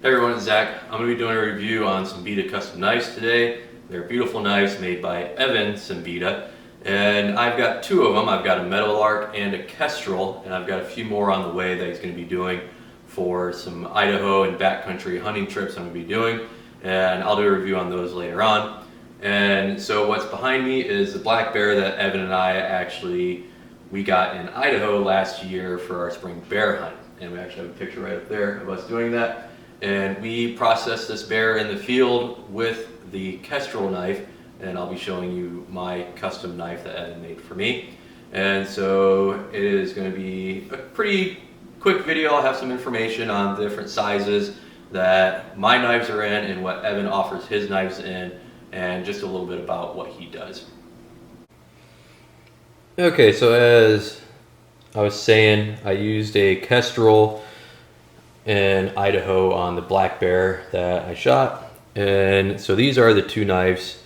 Hey everyone, it's Zach. I'm going to be doing a review on Siembida custom knives today. They're beautiful knives made by Evan Siembida, and I've got two of them. I've got a Meadowlark and a Kestrel, and I've got a few more on the way that he's going to be doing for some Idaho and backcountry hunting trips I'm going to be doing, and I'll do a review on those later on. And so what's behind me is the black bear that Evan and I we got in Idaho last year for our spring bear hunt, and we actually have a picture right up there of us doing that. And we processed this bear in the field with the Kestrel knife, and I'll be showing you my custom knife that Evan made for me. And so it is going to be a pretty quick video. I'll have some information on the different sizes that my knives are in and what Evan offers his knives in, and just a little bit about what he does. Okay, so as I was saying, I used a Kestrel in Idaho on the black bear that I shot, and so these are the two knives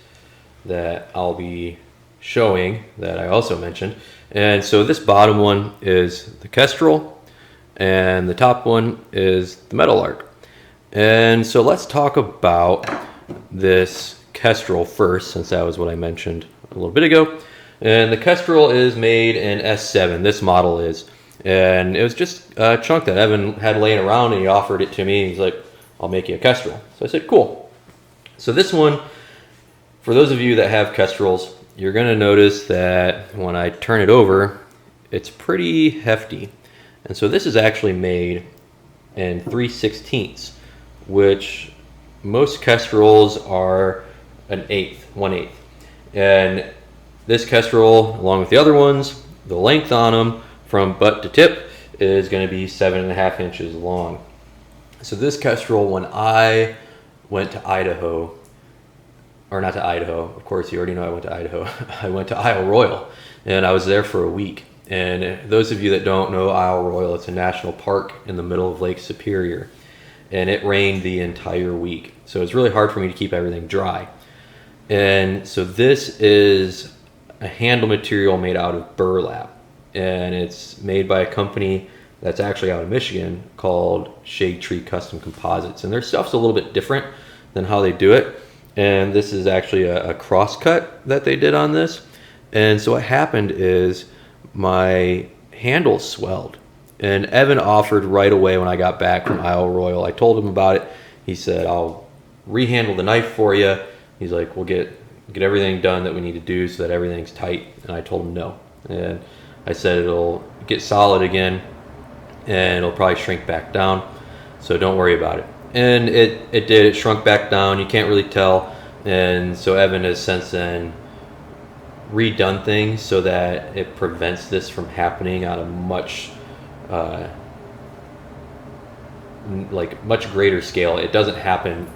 that I'll be showing that I also mentioned. And so this bottom one is the Kestrel and the top one is the Meadowlark. And so let's talk about this Kestrel first, since that was what I mentioned a little bit ago. And the Kestrel is made in S7, this model is. And it was just a chunk that Evan had laying around, and he offered it to me. He's like, I'll make you a Kestrel. So I said, cool. So this one, for those of you that have Kestrels, you're going to notice that when I turn it over, it's pretty hefty. And so this is actually made in 3/16, which most Kestrels are an 1/8. And this Kestrel, along with the other ones, the length on them from butt to tip is going to be 7.5 inches long. So this Kestrel, when I went to Idaho, or not to Idaho, of course you already know I went to Idaho, I went to Isle Royale, and I was there for a week. And those of you that don't know Isle Royale, it's a national park in the middle of Lake Superior, and it rained the entire week. So it's really hard for me to keep everything dry. And so this is a handle material made out of burlap, and it's made by a company that's actually out of Michigan called Shade Tree Custom Composites, and their stuff's a little bit different than how they do it. And this is actually a cross cut that they did on this. And so what happened is my handle swelled, and Evan offered right away when I got back from Isle Royale. I told him about it. He said, I'll rehandle the knife for you. He's like, we'll get everything done that we need to do so that everything's tight. And I told him no. And I said it'll get solid again, and it'll probably shrink back down, so don't worry about it. And it did. It shrunk back down. You can't really tell. And so Evan has since then redone things so that it prevents this from happening on a much much greater scale. It doesn't happen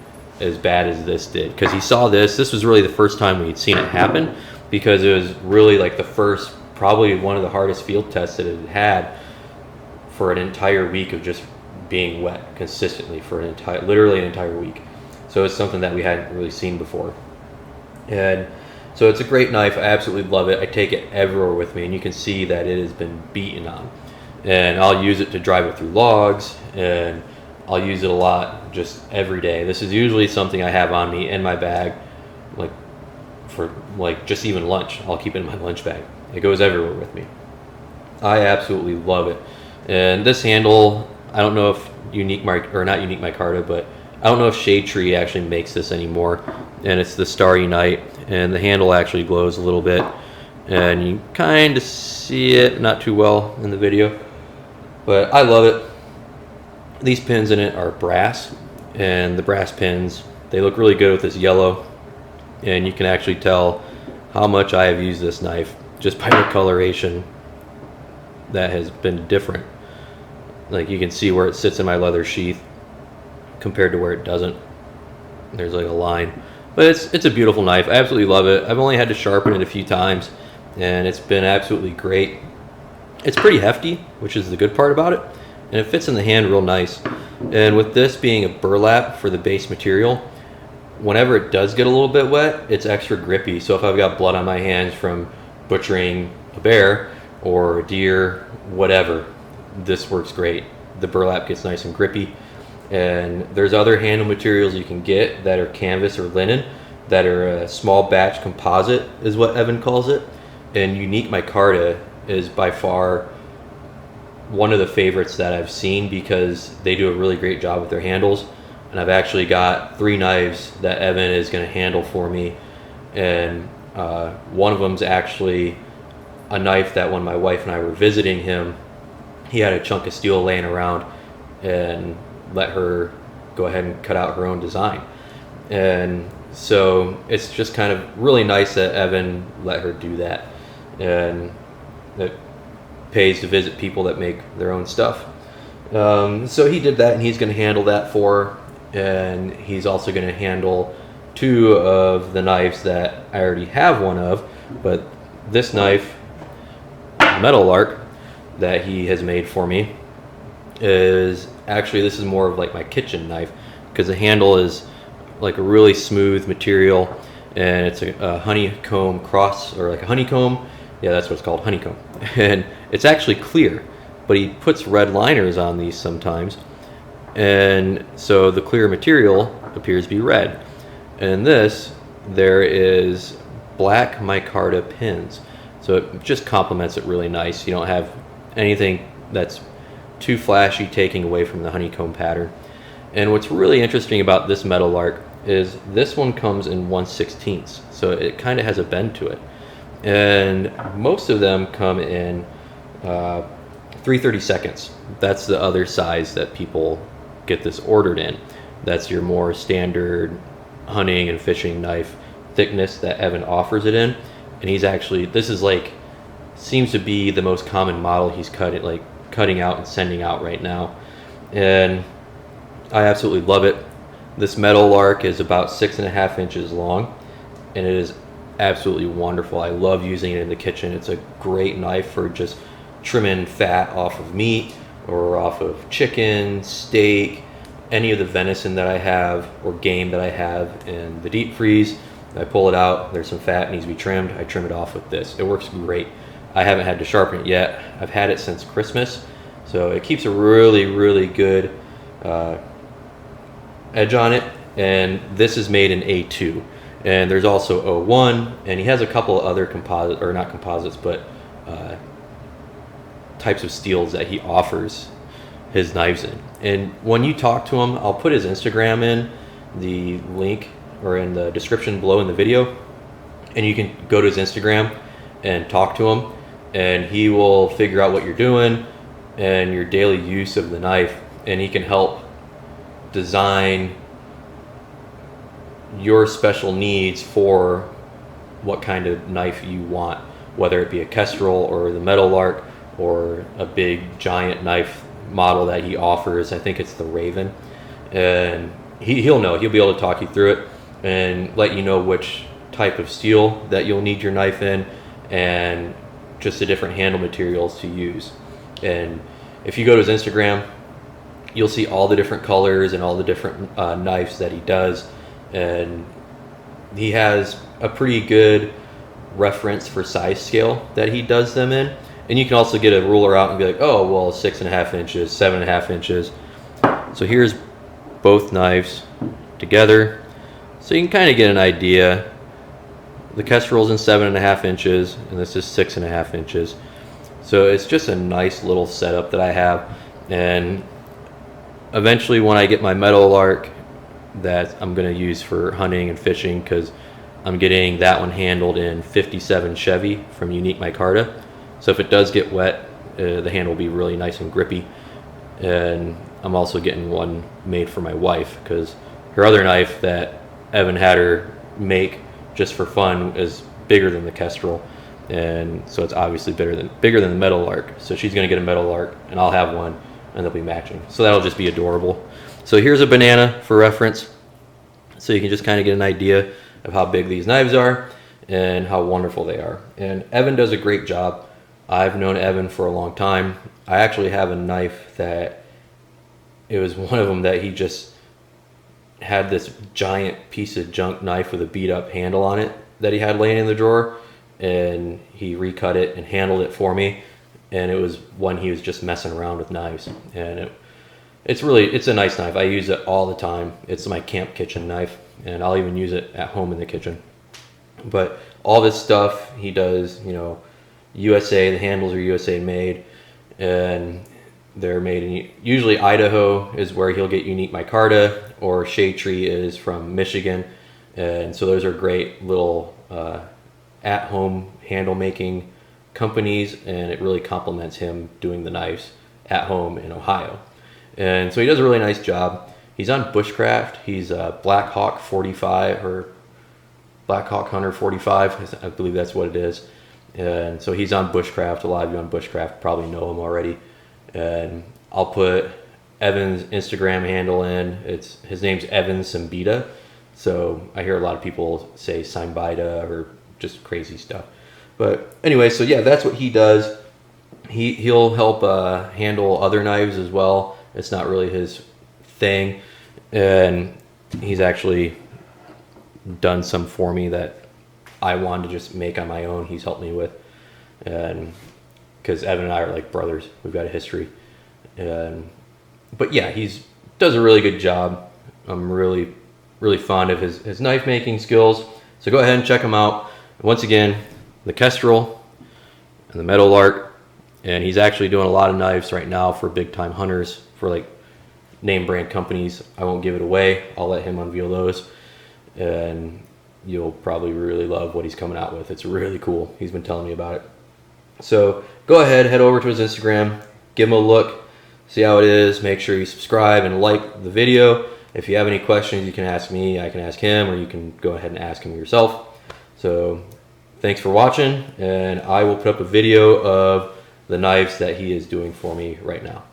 as bad as this did, because he saw this was really the first time we'd seen it happen, because it was really like the first, probably one of the hardest field tests that it had for an entire week of just being wet consistently for literally an entire week. So it's something that we hadn't really seen before. And so it's a great knife. I absolutely love it. I take it everywhere with me, and you can see that it has been beaten on. And I'll use it to drive it through logs, and I'll use it a lot just every day. This is usually something I have on me in my bag, for just even lunch. I'll keep it in my lunch bag. It goes everywhere with me. I absolutely love it. And this handle, I don't know if not Unique Micarta, but I don't know if Shade Tree actually makes this anymore. And it's the Starry Night, and the handle actually glows a little bit, and you kind of see it, not too well in the video, but I love it. These pins in it are brass, and the brass pins, they look really good with this yellow, and you can actually tell how much I have used this knife just by the coloration that has been different. Like, you can see where it sits in my leather sheath compared to where it doesn't. There's like a line, but it's a beautiful knife. I absolutely love it. I've only had to sharpen it a few times, and it's been absolutely great. It's pretty hefty, which is the good part about it, and it fits in the hand real nice. And with this being a burlap for the base material, whenever it does get a little bit wet, it's extra grippy. So if I've got blood on my hands from butchering a bear or a deer, whatever, this works great. The burlap gets nice and grippy. And there's other handle materials you can get that are canvas or linen that are a small batch composite is what Evan calls it. And Unique Micarta is by far one of the favorites that I've seen because they do a really great job with their handles. And I've actually got 3 knives that Evan is going to handle for me. And one of them's actually a knife that when my wife and I were visiting him, he had a chunk of steel laying around and let her go ahead and cut out her own design. And so it's just kind of really nice that Evan let her do that. And it pays to visit people that make their own stuff. So he did that, and he's going to handle that for her. And he's also going to handle 2 of the knives that I already have one of. But this knife, Meadowlark, that he has made for me is actually, this is more of like my kitchen knife because the handle is like a really smooth material, and it's a honeycomb cross, or like a honeycomb. Yeah, that's what it's called, honeycomb. And it's actually clear, but he puts red liners on these sometimes, and so the clear material appears to be red. And this, there is black micarta pins, so it just complements it really nice. You don't have anything that's too flashy taking away from the honeycomb pattern. And what's really interesting about this Meadowlark is this one comes in 1/16, so it kind of has a bend to it. And most of them come in 3/32. That's the other size that people get this ordered in. That's your more standard hunting and fishing knife thickness that Evan offers it in. And he's actually, this is like, seems to be the most common model he's cutting out and sending out right now. And I absolutely love it. This Meadowlark is about 6.5 inches long, and it is absolutely wonderful. I love using it in the kitchen. It's a great knife for just trimming fat off of meat or off of chicken, steak, any of the venison that I have or game that I have in the deep freeze. I pull it out, there's some fat needs to be trimmed, I trim it off with this. It works great. I haven't had to sharpen it yet. I've had it since Christmas, so it keeps a really, really good edge on it. And this is made in A2, and there's also O1, and he has a couple of other composite, or not composites, but types of steels that he offers his knives in. And when you talk to him, I'll put his Instagram in the link or in the description below in the video, and you can go to his Instagram and talk to him, and he will figure out what you're doing and your daily use of the knife, and he can help design your special needs for what kind of knife you want, whether it be a Kestrel or the Meadowlark or a big giant knife model that he offers. I think it's the Raven, and he'll know. He'll be able to talk you through it and let you know which type of steel that you'll need your knife in, and just the different handle materials to use. And if you go to his Instagram, you'll see all the different colors and all the different knives that he does, and he has a pretty good reference for size scale that he does them in. And you can also get a ruler out and be like, oh, well, 6.5 inches, 7.5 inches. So here's both knives together, so you can kind of get an idea. The Kestrel's in 7.5 inches, and this is 6.5 inches. So it's just a nice little setup that I have. And eventually, when I get my Meadowlark that I'm going to use for hunting and fishing, because I'm getting that one handled in 57 Chevy from Unique Micarta. So if it does get wet, the handle will be really nice and grippy. And I'm also getting one made for my wife, because her other knife that Evan had her make just for fun is bigger than the Kestrel, and so it's obviously bigger than the Meadowlark. So she's going to get a Meadowlark, and I'll have one, and they'll be matching. So that'll just be adorable. So here's a banana for reference, so you can just kind of get an idea of how big these knives are and how wonderful they are. And Evan does a great job. I've known Evan for a long time. I actually have a knife that, it was one of them that he just had this giant piece of junk knife with a beat up handle on it that he had laying in the drawer, and he recut it and handled it for me. And it was when he was just messing around with knives, and It's a nice knife. I use it all the time. It's my camp kitchen knife, and I'll even use it at home in the kitchen. But all this stuff he does, you know, USA. The handles are USA made, and they're made in usually Idaho is where he'll get unique micarta, or Shade Tree is from Michigan, and so those are great little at-home handle making companies, and it really complements him doing the knives at home in Ohio. And so he does a really nice job. He's on Bushcraft. He's a Black Hawk 45 or Black Hawk Hunter 45. I believe that's what it is. And so he's on Bushcraft. A lot of you on Bushcraft probably know him already. And I'll put Evan's Instagram handle in. His name's Evan Siembida. So I hear a lot of people say Siembida or just crazy stuff. But anyway, so yeah, that's what he does. He'll help handle other knives as well. It's not really his thing, and he's actually done some for me that I wanted to just make on my own. He's helped me with, and because Evan and I are like brothers, we've got a history. But yeah, does a really good job. I'm really fond of his knife making skills. So go ahead and check him out. Once again, the Kestrel and the Meadowlark. And he's actually doing a lot of knives right now for big time hunters, for like name brand companies. I won't give it away. I'll let him unveil those. And you'll probably really love what he's coming out with. It's really cool. He's been telling me about it. So go ahead, head over to his Instagram, give him a look, see how it is. Make sure you subscribe and like the video. If you have any questions, you can ask me, I can ask him, or you can go ahead and ask him yourself. So thanks for watching, and I will put up a video of the knives that he is doing for me right now.